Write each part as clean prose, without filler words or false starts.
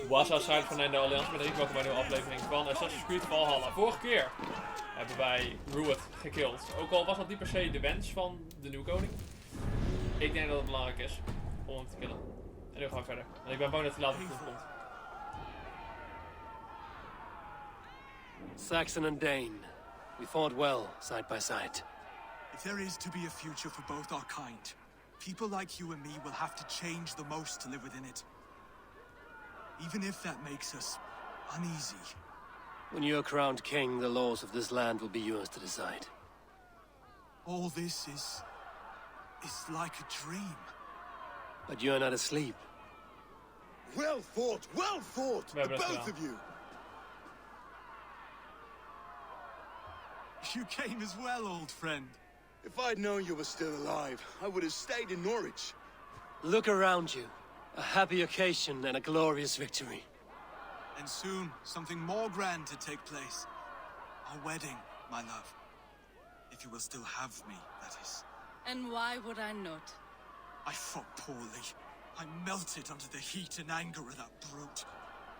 Wassa site van de Alliantie met welkom bij een nieuwe aflevering van Assassin's Creed Valhalla. Vorige keer hebben wij Ruud gekild. Ook al was dat niet per se de wens van de nieuwe koning. Ik denk dat het belangrijk is om hem te killen. En nu gaan we verder. En ik ben bang dat hij later terugkomt. Saxon and Dane. We fought well, side by side. If there is to be a future for both our kind, people like you and me will have to change the most to live within it. Even if that makes us uneasy. When you are crowned king, the laws of this land will be yours to decide. All this is like a dream. But you are not asleep. Well fought, the both of you. You came as well, old friend. If I'd known you were still alive, I would have stayed in Norwich. Look around you. A happy occasion and a glorious victory. And soon, something more grand to take place. Our wedding, my love. If you will still have me, that is. And why would I not? I fought poorly. I melted under the heat and anger of that brute.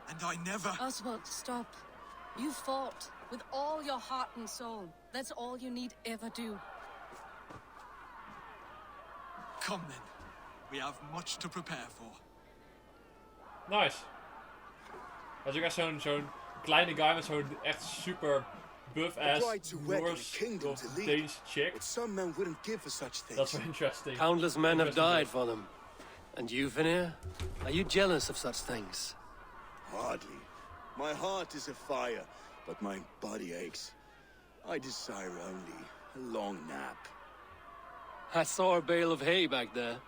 And I never... Oswald, stop. You fought with all your heart and soul. That's all you need ever do. Come then. We have much to prepare for. Nice. Dat is ook echt zo'n kleine guy met zo'n echt super buff-ass Norse of Danish chick. That's so interesting. Countless men have died for them. And you, Vinir? Are you jealous of such things? Hardly. My heart is afire, but my body aches. I desire only a long nap. I saw a bale of hay back there.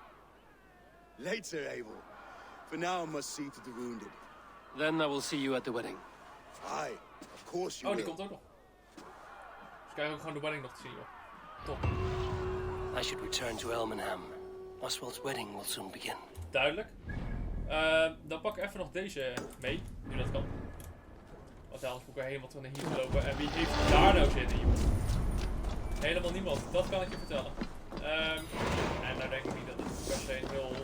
Later, Eivor. For now, I must see to the wounded. Then I will see you at the wedding. Aye, of course you die will. komt ook nog. Dus krijgen we ook gewoon de wedding nog te zien, joh. Top. I should return to Elmenham. Oswald's wedding will soon begin. Duidelijk. Dan pak ik even nog deze mee, nu dat kan. Want anders moet ik er helemaal terug naar hier lopen. En wie heeft daar nou zitten, joh? Helemaal niemand, dat kan ik je vertellen. En nou denk ik niet dat het per se een heel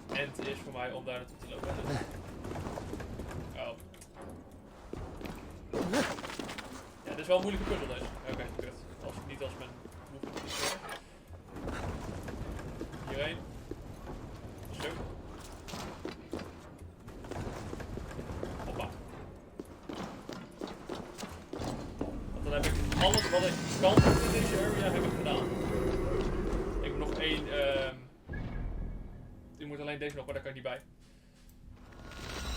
end is voor mij om daar naartoe te lopen. Dus... Oh. Ja, dit is wel een moeilijke puzzel deze. Oké, kut. Als ik niet als mijn movement is. Hierheen. Zo. Hoppa. Want dan heb ik alles wat ik kan in deze area heb ik gedaan. Ik moet nog één. Ik moet alleen deze nog, maar daar kan ik niet bij.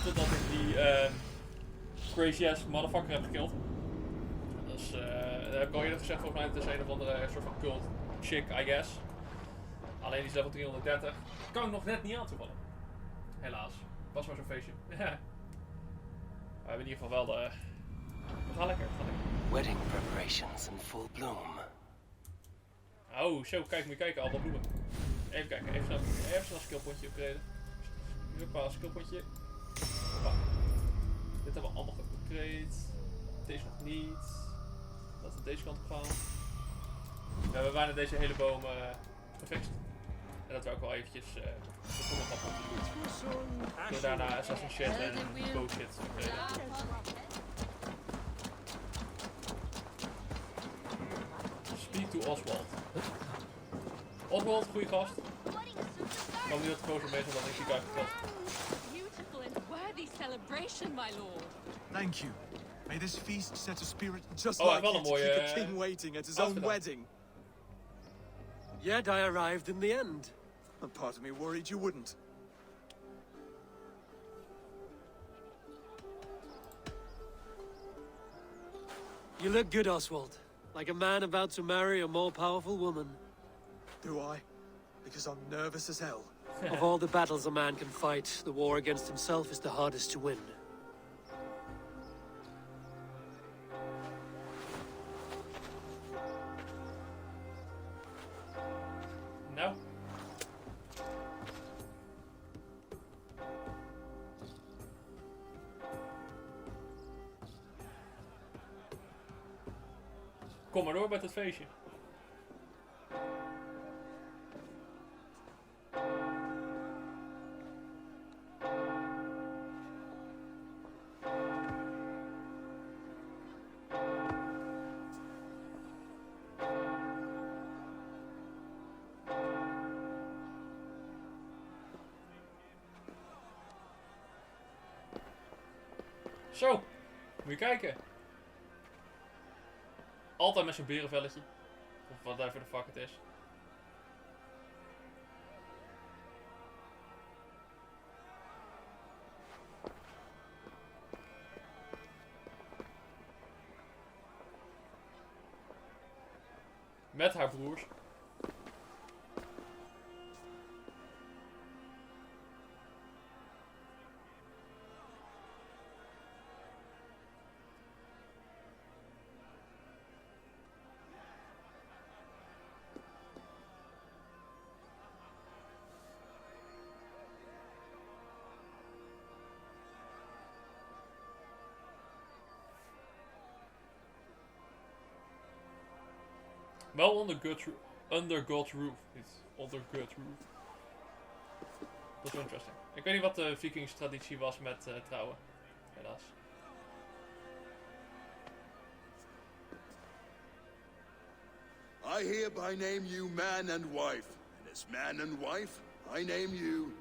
Totdat ik die crazy ass motherfucker heb gekild. Dus dat heb ik al eerder gezegd, volgens mij het is een of andere soort van cult chick, I guess. Alleen die is level 330. Kan ik nog net niet aan toevallen. Helaas. Was maar zo'n feestje. Maar we hebben in ieder geval wel de... We gaan lekker, Wedding preparations in full bloom. Oh, zo, kijk, moet je kijken, al wat bloemen. Even kijken, even snel een skillpointje upgraden. Hoppa, skillpointje. Hoppa. Dit hebben we allemaal geupgrade. Deze nog niet. Laten we deze kant op gaan. We hebben bijna deze hele boom gefixt. En dat we ook wel eventjes de volgende gaan doen. Dus daarna assassin shit en bow shit upgraden. Speak to Oswald. Oswald, goeie gast. Ik kan niet dat het mee is, dan ik zie kijk het. Beautiful and worthy celebration, my lord. Thank you. May this feast set a spirit just Oh, like wel you een to mooie, keep a king waiting at his own wedding. Yet I arrived in the end. A part of me worried you wouldn't. You look good, Oswald. Like a man about to marry a more powerful woman. Do I? Because I'm nervous as hell. Of all the battles a man can fight, the war against himself is the hardest to win. Nou. Kom maar door met het feestje. Zo, moet je kijken. Altijd met zo'n berenvelletje. Of wat daar voor de fuck het is. Met haar broers. Wel under God's roof. Niet onder God's roof. Dat is wel interesting. Ik weet niet wat de Vikings traditie was met trouwen. Helaas. I hereby name you man and wife. And as man and wife, I name you...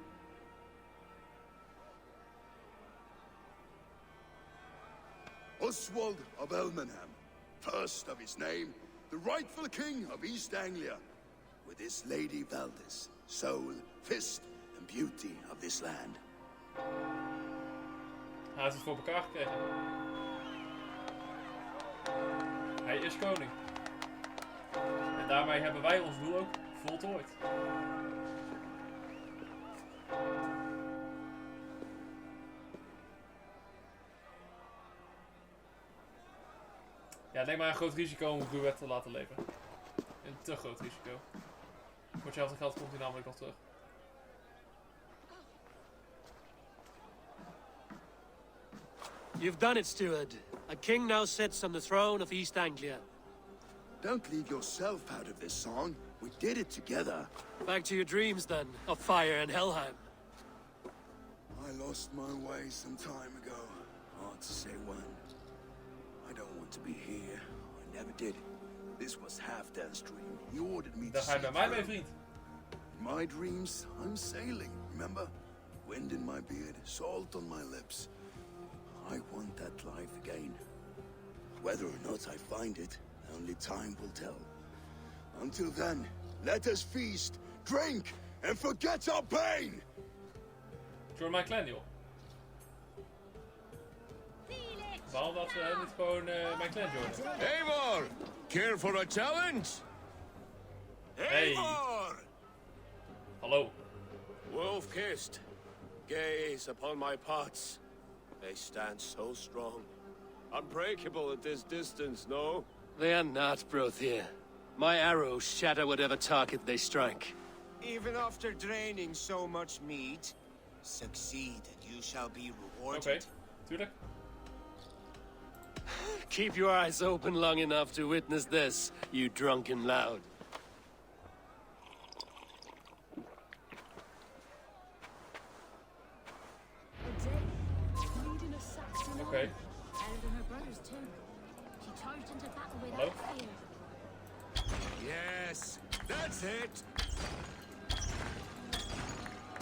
Oswald of Elmenham, first of his name, the rightful king of East Anglia, with his lady Valdis, soul, fist, and beauty of this land. Hij heeft het voor elkaar gekregen. Hij is koning. En daarmee hebben wij ons doel ook voltooid. Ja, neem maar een groot risico om Duet te laten leven. Een te groot risico. Voor hetzelfde geld komt hij namelijk nog terug. You've done it, steward. A king now sits on the throne of East Anglia. Don't leave yourself out of this song. We did it together. Back to your dreams, then, of fire and Helheim. I lost my way some time ago. Hard to say when. I don't want to be here. I never did. This was Halfdan's dream. He ordered me to Daar ga je bij mij mee, vriend. In my dreams, I'm sailing, remember? Wind in my beard, salt on my lips. I want that life again. Whether or not I find it, only time will tell. Until then, let us feast, drink, and forget our pain! Join mijn clan, joh. Waarom dat we niet gewoon mijn clan joinen? Eivor! Care for a challenge? Hey. Eivor! Hallo. Wolf-kissed. Gaze upon my pots. They stand so strong. Unbreakable at this distance, no? They are not, Brothir. My arrows shatter whatever target they strike. Even after draining so much meat, succeed and you shall be rewarded. Oké, tuurlijk. Keep your eyes open long enough to witness this, you drunken loud. Oké. Hallo? Yes, that's it.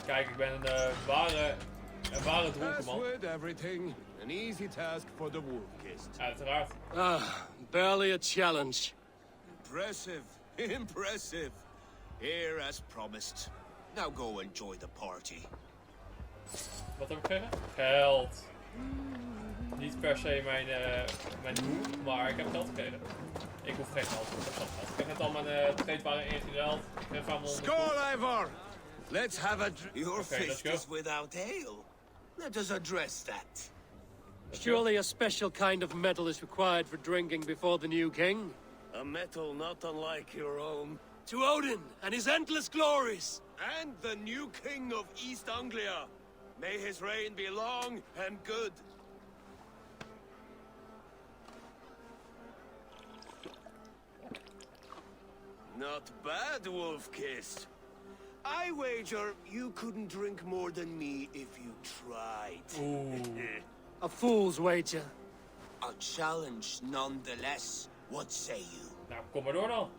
Kijk, ik ben een ware dronkenman. Password everything. An easy task for the wolf-kissed. Uiteraard. Ah, barely a challenge. Impressive, impressive. Here as promised. Now go enjoy the party. Wat heb ik gekregen? Geld. Niet per se mijn doel, maar ik heb geld gekregen. Ik hoef geen geld, ik heb zat geld. Ik heb net al mijn treedwaren ingeruild. Ik ben van mijn Skål, Eivor! Let's have a Your Okay, let's fist go. is without ale. Let us address that. Surely a special kind of metal is required for drinking before the new king? A metal not unlike your own. To Odin and his endless glories! And the new king of East Anglia. May his reign be long and good. Not bad, Wolf-kissed. I wager you couldn't drink more than me if you tried. Oeh. A fool's wager. A challenge nonetheless. What say you? Nou, kom maar door dan.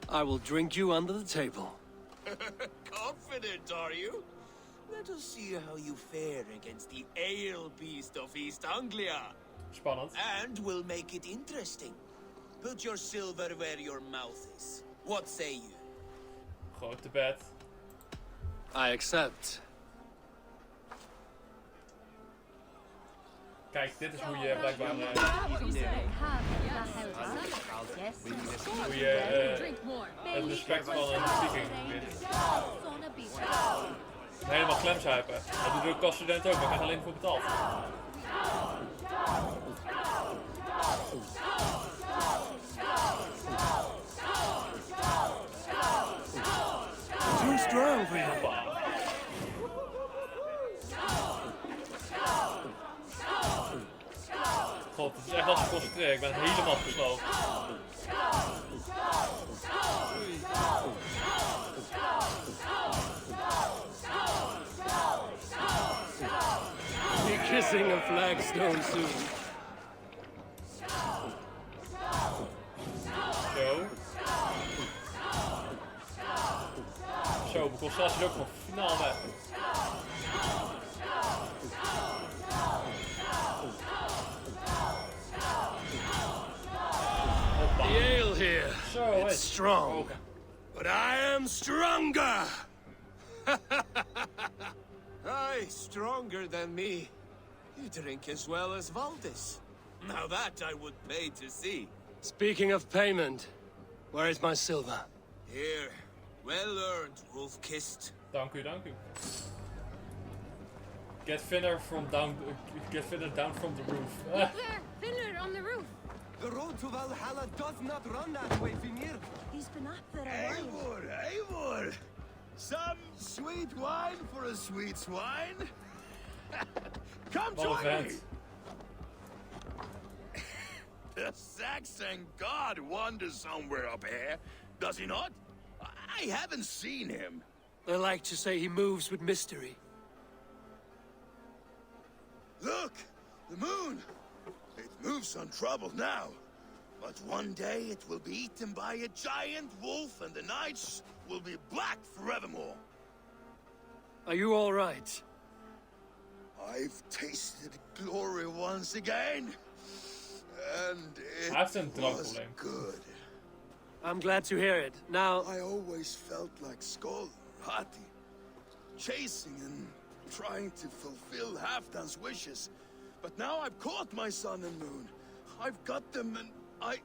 I will drink you under the table. Confident, are you? Let us see how you fare against the ale beast of East Anglia. Spannend. And we'll make it interesting. Put your silver where your mouth is. What say you? Grote bed. I accept. Kijk, dit is hoe je blijkbaar hoe je het respect van een viking wint. Helemaal klemzuipen. Dat doe ik als student ook, maar ik krijg alleen voor betaald. Too strong for you. God, het is echt lastig concentreren. Ik ben helemaal gesloten. Be kissing a flagstone soon. Zo. Zo, mijn concentratie is ook gewoon finaal weg. The ale here. Zo, It's strong. But I am stronger! Aye, stronger than me. You drink as well as Valdis. Now that I would pay to see. Speaking of payment, where is my silver? Here, well earned, wolf-kissed. Dank u, dank u. Get Finner down from the roof. There, Finner on the roof. The road to Valhalla does not run that way, Vinir. He's been up there a while. Eivor, Eivor! Some sweet wine for a sweet swine? Come Wat een join me! vent. The Saxon god wanders somewhere up here, does he not? I haven't seen him. They like to say he moves with mystery. Look! The moon! It moves untroubled now. But one day it will be eaten by a giant wolf and the nights will be black forevermore. Are you all right? I've tasted glory once again. And it Hij heeft een was drankprobleem. good. I'm glad to hear it. Now, I always felt like Skoll, Hati, chasing and trying to fulfill Halfdan's wishes. But now I've caught my sun and moon. I've got them and I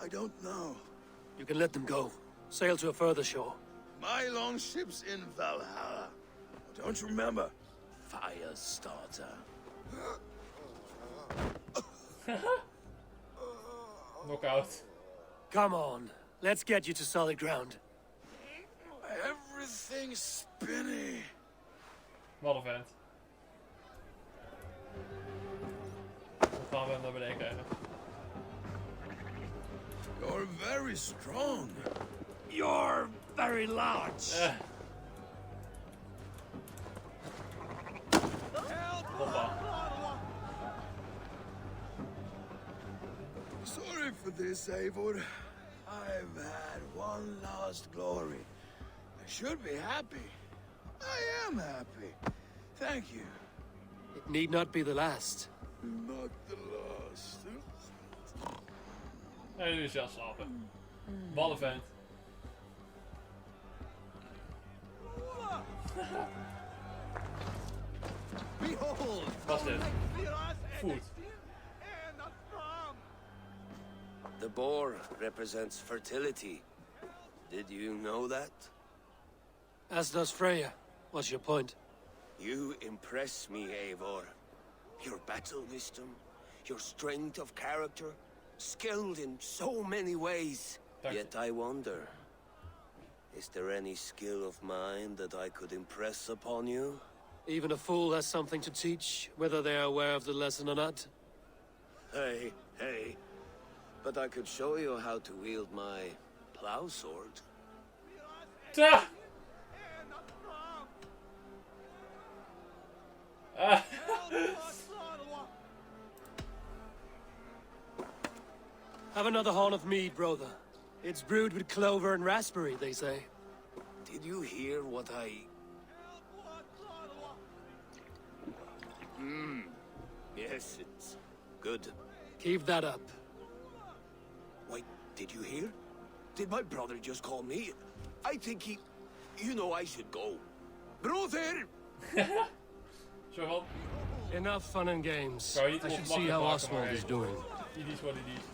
don't know. you can let them go. Sail to a further shore. My longship's in Valhalla. Don't you remember? Firestarter. Knockout. Come on, let's get you to solid ground. Everything's spinny. Wat een vent. Dan gaan we hem naar beneden krijgen. You're very strong. You're very large. Hoppa. Sorry for this, Eivor. I've had one last glory. I should be happy. I am happy. Thank you. It need not be the last. Not the last. En nu is hij aan het slapen. Wat een vent. Behold! Wat is dit? Food. The boar represents fertility. Did you know that? As does Freya. What's your point? You impress me, Eivor. Your battle wisdom, your strength of character, skilled in so many ways. Yet I wonder, is there any skill of mine that I could impress upon you? Even a fool has something to teach, whether they are aware of the lesson or not. Hey, hey. But I could show you how to wield my plow sword. Ta! Have another horn of mead, brother. It's brewed with clover and raspberry, they say. Did you hear what I peasants. Good. Keep that up. Wait, did you hear? Did my brother just call me? I think he... You know I should go. Brother! Zo van. Enough fun and games. Zou je niet I should ongemakkelijk see how maken, maar Oswald hey, is doing. It is what it is.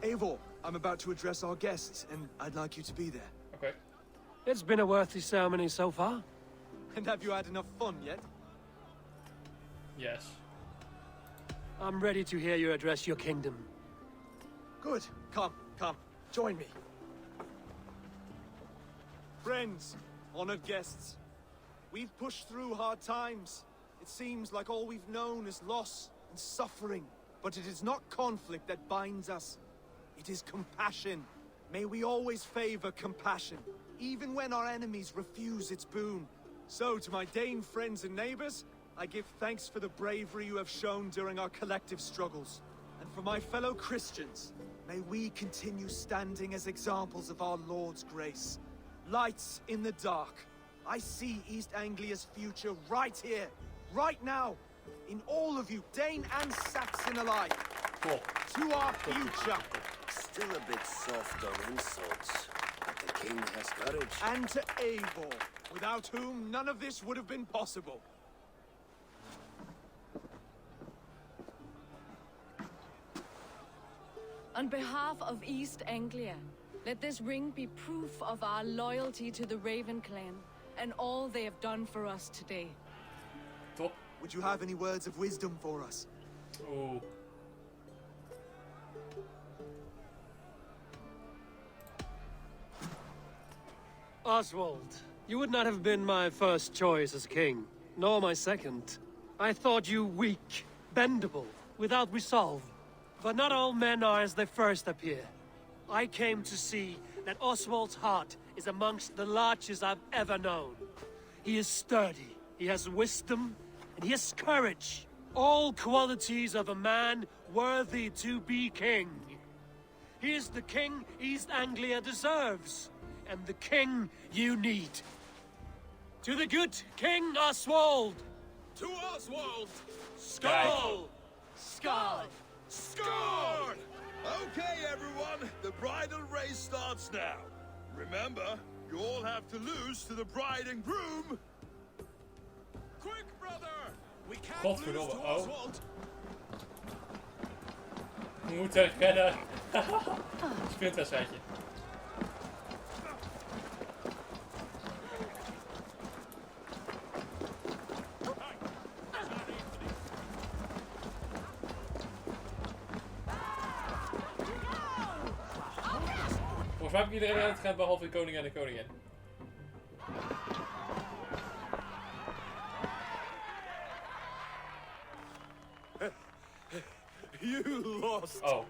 Eivor, I'm about to address our guests, and I'd like you to be there. Okay. It's been a worthy ceremony so far. And have you had enough fun yet? Yes. I'm ready to hear you address your kingdom. Good. Come, join me. Friends, honored guests, we've pushed through hard times. It seems like all we've known is loss and suffering. But it is not conflict that binds us. It is compassion. May we always favor compassion, even when our enemies refuse its boon. So, to my Dane friends and neighbors, I give thanks for the bravery you have shown during our collective struggles. And for my fellow Christians, may we continue standing as examples of our Lord's grace. Lights in the dark. I see East Anglia's future right here, right now, in all of you, Dane and Saxon alike. Cool. To our future. Still a bit soft on insults, but the king has courage. And to Eivor, without whom none of this would have been possible. On behalf of East Anglia, let this ring be proof of our loyalty to the Raven clan and all they have done for us today. Top. Would you have any words of wisdom for us? Oeh. Oswald, you would not have been my first choice as king, nor my second. I thought you weak, bendable, without resolve. But not all men are as they first appear. I came to see that Oswald's heart is amongst the largest I've ever known. He is sturdy, he has wisdom, and he has courage. All qualities of a man worthy to be king. He is the king East Anglia deserves, and the king you need. To the good King Oswald! To Oswald! Skull! Skull! Score! Okay, everyone, the bridal race starts now. Remember, you all have to lose to the bride and groom. Quick, brother! We can't lose to Godverdomme, oh. Oswald. We moeten rennen. Sprintwedstrijdje. Volgens mij heb ik iedereen uitgegaan behalve de koning en de koningin. You lost. Oh.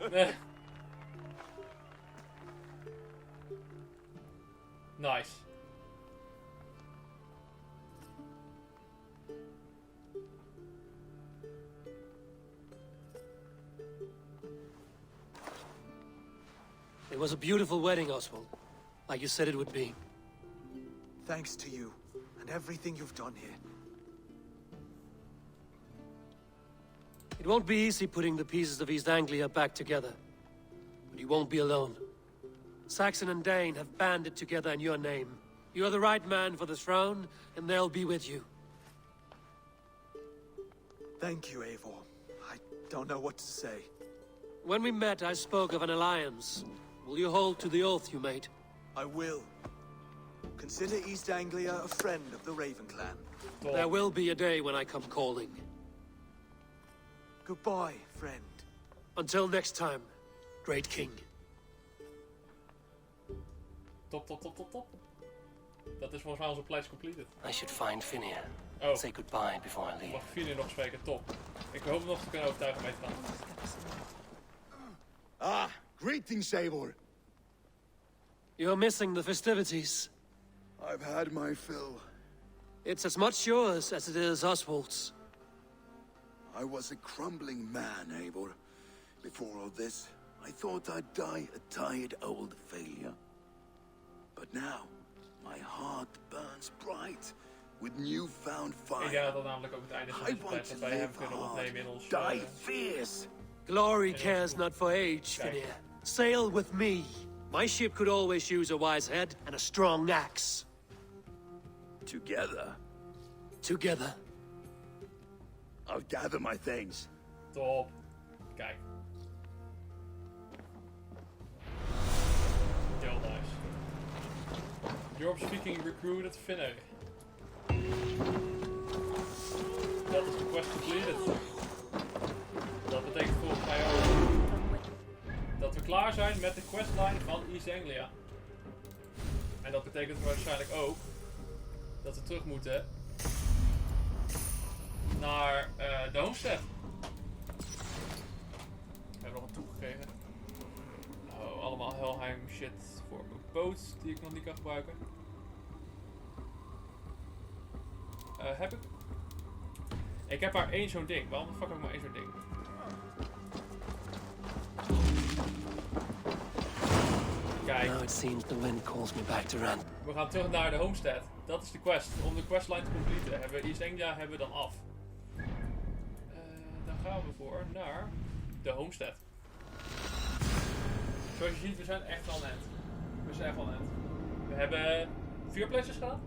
Nice. It was a beautiful wedding, Oswald. Like you said it would be. Thanks to you, and everything you've done here. It won't be easy putting the pieces of East Anglia back together. But you won't be alone. Saxon and Dane have banded together in your name. You are the right man for the throne, and they'll be with you. Thank you, Eivor. I don't know what to say. When we met, I spoke of an alliance. Will you hold to the oath you made? I will. Consider East Anglia a friend of the Raven clan. There will be a day when I come calling. Goodbye, friend. Until next time, great king. Top. Dat is volgens mij onze pledge completed. I should find Finia. Oh. Say goodbye before I leave. Mag Vikingen nog spreken? Top. Ik hoop hem nog te kunnen overtuigen mee te gaan. Ah, greetings, Eivor. You're missing the festivities. I've had my fill. It's as much yours as it is Oswald's. I was a crumbling man, Eivor. Before all this, I thought I'd die a tired old failure. But now, my heart burns bright, with newfound Ik fire. denk dat dat namelijk ook het einde is van I deze want tijd to dat wij live hebben kunnen hard, opnemen in ons... die fierce. Glory cares not for age, Kijk. Finir. Sail with me. My ship could always use a wise head and a strong axe. Together, Together. I'll gather my things. Top. Kijk. Heel nice. Europe's Viking recruited Finner. Dat is de quest completed. Dat betekent volgens mij ook dat we klaar zijn met de questline van East Anglia. En dat betekent waarschijnlijk ook dat we terug moeten naar de homestead. We hebben nog een toegekregen. Oh, allemaal Helheim shit voor mijn boot die ik nog niet kan gebruiken. Heb ik? Ik heb maar één zo'n ding. Waarom de fuck heb ik maar één zo'n ding? Kijk. Now it seems the wind calls me back to Rand. We gaan terug naar de homestead. Dat is de quest. Om de questline te completen hebben we East Anglia hebben we dan af. Dan gaan we voor naar de homestead. Zoals je ziet, we zijn echt al net. We zijn echt al net. We hebben 4 places gedaan.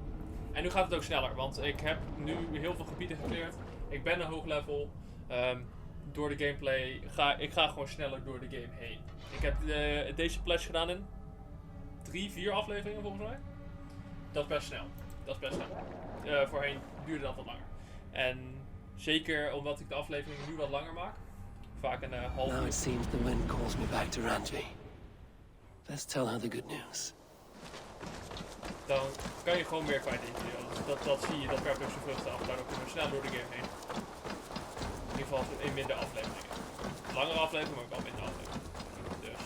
En nu gaat het ook sneller, want ik heb nu heel veel gebieden gecleared. Ik ben een hoog level. Door de gameplay ik ga gewoon sneller door de game heen. Ik heb deze place gedaan in 3-4 afleveringen volgens mij. Dat is best snel. Dat is best snel. Voorheen duurde dat wat langer. En zeker omdat ik de aflevering nu wat langer maak. Vaak een half Now uur. it seems the wind calls me back to Randvi. Let's tell her the good news. Dan kan je gewoon meer kwijt in je video. Dat zie je, dat werpt ook zijn vruchten af. Daardoor kunnen we snel door de game heen. In ieder geval in minder afleveringen. Langere afleveringen, maar ook wel minder afleveringen. Dus.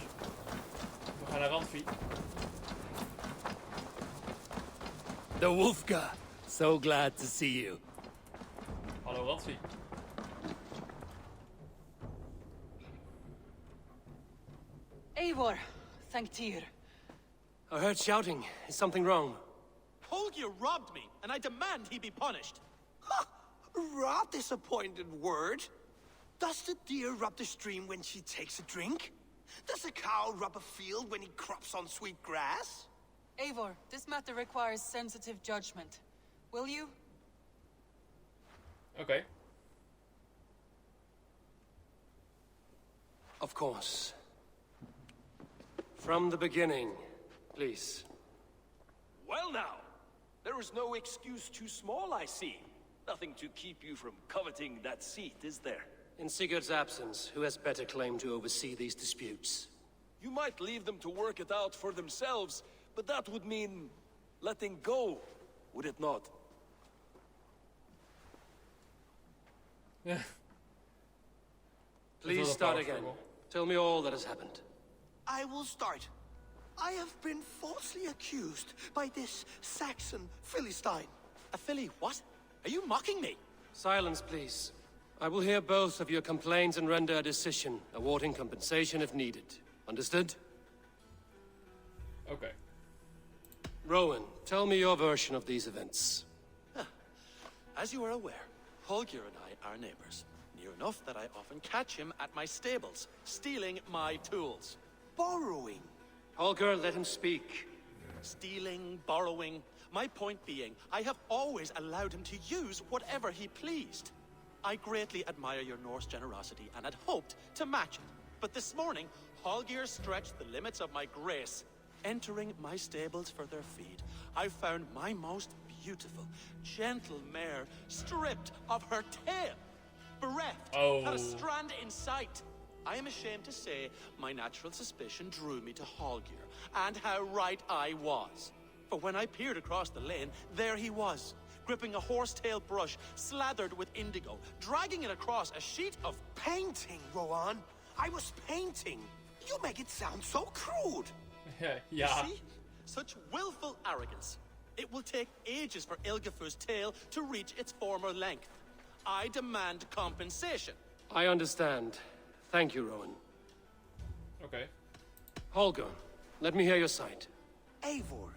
We gaan naar Randvi. The Wolfka. So glad to see you. Hallo Randvi. Eivor, Thanktir. I heard shouting. Is something wrong? Holger robbed me, and I demand he be punished. Rot disappointed word. Does the deer rub the stream when she takes a drink? Does a cow rub a field when he crops on sweet grass? Eivor, this matter requires sensitive judgment. Will you? Oké. Of course. From the beginning, please. Well now, there is no excuse too small, I see. Nothing to keep you from coveting that seat, is there? In Sigurd's absence, who has better claim to oversee these disputes? You might leave them to work it out for themselves, but that would mean letting go, would it not? Please start again. Tell me all that has happened. I will start. I have been falsely accused by this Saxon Philistine. A filly what? Are you mocking me? Silence, please. I will hear both of your complaints and render a decision, awarding compensation if needed. Understood? Oké. Rowan, tell me your version of these events. As you are aware, Holger and I are neighbors. Near enough that I often catch him at my stables, stealing my tools. Borrowing. Holger, let him speak. Stealing, borrowing. My point being, I have always allowed him to use whatever he pleased. I greatly admire your Norse generosity and had hoped to match it. But this morning, Holger stretched the limits of my grace. Entering my stables for their feed, I found my most beautiful, gentle mare stripped of her tail. Bereft, not a strand in sight. I am ashamed to say my natural suspicion drew me to Holger, and how right I was. For when I peered across the lane, there he was, gripping a horsetail brush slathered with indigo, dragging it across a sheet of painting, Rowan. I was painting. You make it sound so crude. Ja. You see? Such willful arrogance. It will take ages for Ilgifu's tail to reach its former length. I demand compensation. I understand. Thank you, Rowan. Oké. Holger, let me hear your side. Eivor,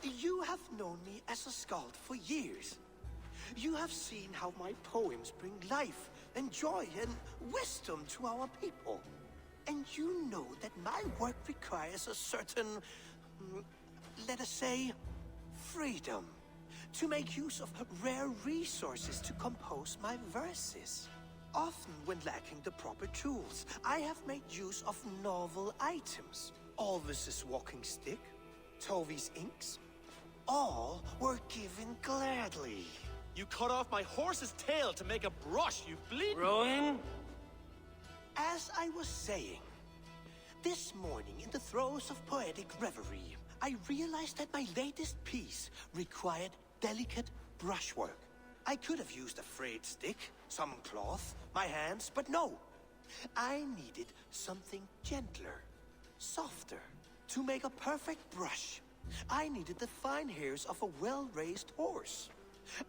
you have known me as a skald for years. You have seen how my poems bring life and joy and wisdom to our people. And you know that my work requires a certain, let us say, freedom. To make use of rare resources to compose my verses. Often when lacking the proper tools, I have made use of novel items. Alvis's walking stick, Tovy's inks, all were given gladly. You cut off my horse's tail to make a brush, you bleed. Rowan? As I was saying, this morning in the throes of poetic reverie, I realized that my latest piece required delicate brushwork. I could have used a frayed stick, some cloth, my hands, but no. I needed something gentler, softer. To make a perfect brush, I needed the fine hairs of a well-raised horse.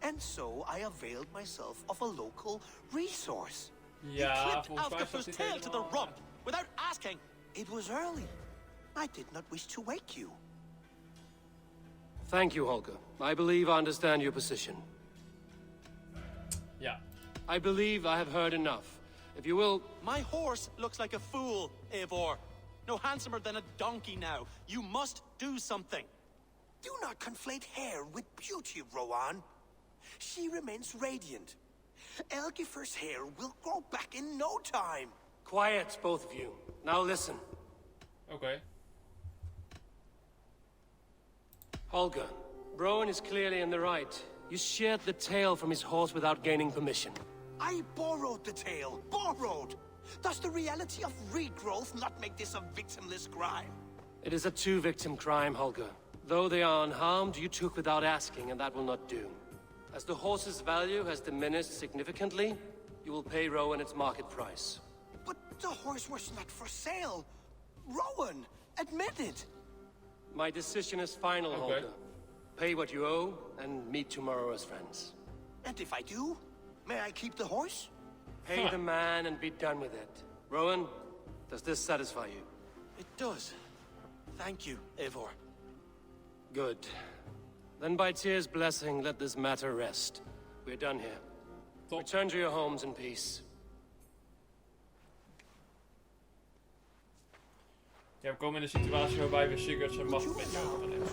And so I availed myself of a local resource. Ja, Clipped Alfga's tail to the rump without asking. It was early. I did not wish to wake you. Thank you, Holger. I believe I understand your position. Ja. I believe I have heard enough. If you will... My horse looks like a fool, Eivor. No handsomer than a donkey now. You must do something. Do not conflate hair with beauty, Rowan. She remains radiant. Elgifer's hair will grow back in no time. Quiet, both of you. Now listen. Okay. Holger, Rowan is clearly in the right. You sheared the tail from his horse without gaining permission. I borrowed the tail. Borrowed! Does the reality of regrowth not make this a victimless crime? It is a two-victim crime, Holger. Though they are unharmed, you took without asking, and that will not do. As the horse's value has diminished significantly, you will pay Rowan its market price. But the horse was not for sale. Rowan, admit it. My decision is final, Okay. Holger. Pay what you owe, and meet tomorrow as friends. And if I do, may I keep the horse? Pay the man and be done with it. Rowan, does this satisfy you? It does. Thank you, Eivor. Good. Then by Tyr's blessing, let this matter rest. We're done here. Top. Return to your homes in peace. Ja, we komen in een situatie waarbij we Sigurd zijn macht een beetje over gaan nemen.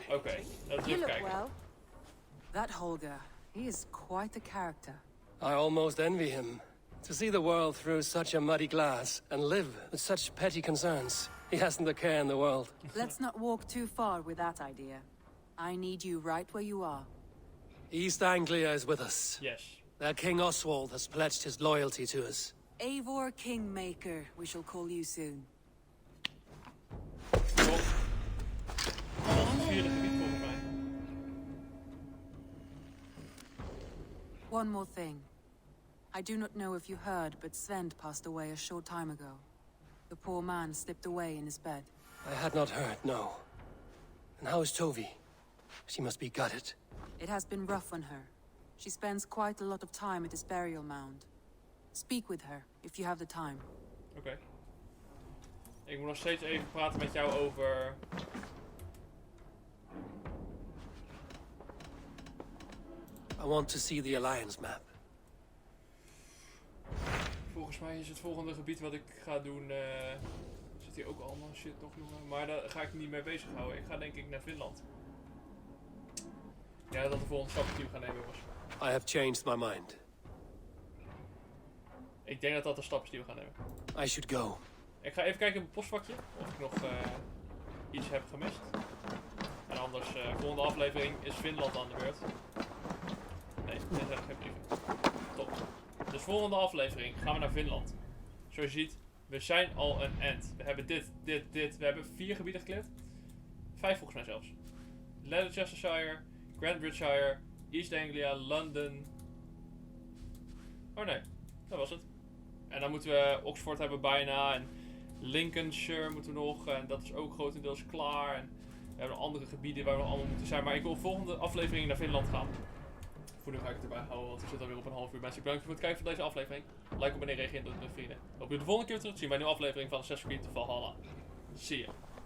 Oké, laten we You even look kijken. well. That Holger, he is quite a character. I almost envy him. To see the world through such a muddy glass and live with such petty concerns. He hasn't a care in the world. Let's not walk too far with that idea. I need you right where you are. East Anglia is with us. Yes. Their King Oswald has pledged his loyalty to us. Eivor Kingmaker, we shall call you soon. Top. Vierde gebied volgens mij. One more thing. I do not know if you heard, but Sven passed away a short time ago. The poor man slipped away in his bed. I had not heard, no. And how is Tovi? She must be gutted. It has been rough on her. She spends quite a lot of time at his burial mound. Speak with her, if you have the time. Oké. Ik moet nog steeds even praten met jou over... I want to see the Alliance map. Volgens mij is het volgende gebied wat ik ga doen... zit hier ook allemaal shit nog, jongen. Maar daar ga ik niet mee bezighouden. Ik ga denk ik naar Finland. Ja, dat de volgende stap die we gaan nemen, jongens. I have changed my mind. Ik denk dat dat de stap is die we gaan nemen. I should go. Ik ga even kijken in het postvakje of ik nog iets heb gemist. En anders, volgende aflevering is Finland aan de beurt. Nee, dit heb ik geen brieven. Top. Dus volgende aflevering gaan we naar Finland. Zoals je ziet, we zijn al een end. We hebben dit. We hebben 4 gebieden gekleerd. 5 volgens mij zelfs. Leicestershire, Grandbridgeshire, East Anglia, London. Oh nee, dat was het. En dan moeten we Oxford hebben bijna. En Lincolnshire moeten we nog. En dat is ook grotendeels klaar. En we hebben nog andere gebieden waar we allemaal moeten zijn. Maar ik wil volgende aflevering naar Finland gaan. Voor nu ga ik het erbij houden, want we zitten alweer op een half uur. Mensen, bedankt voor het kijken van deze aflevering. Like op wanneer reageer en doe het met vrienden. Hoop je de volgende keer terug te zien bij een nieuwe aflevering van Assassin's Creed Valhalla. Zie je.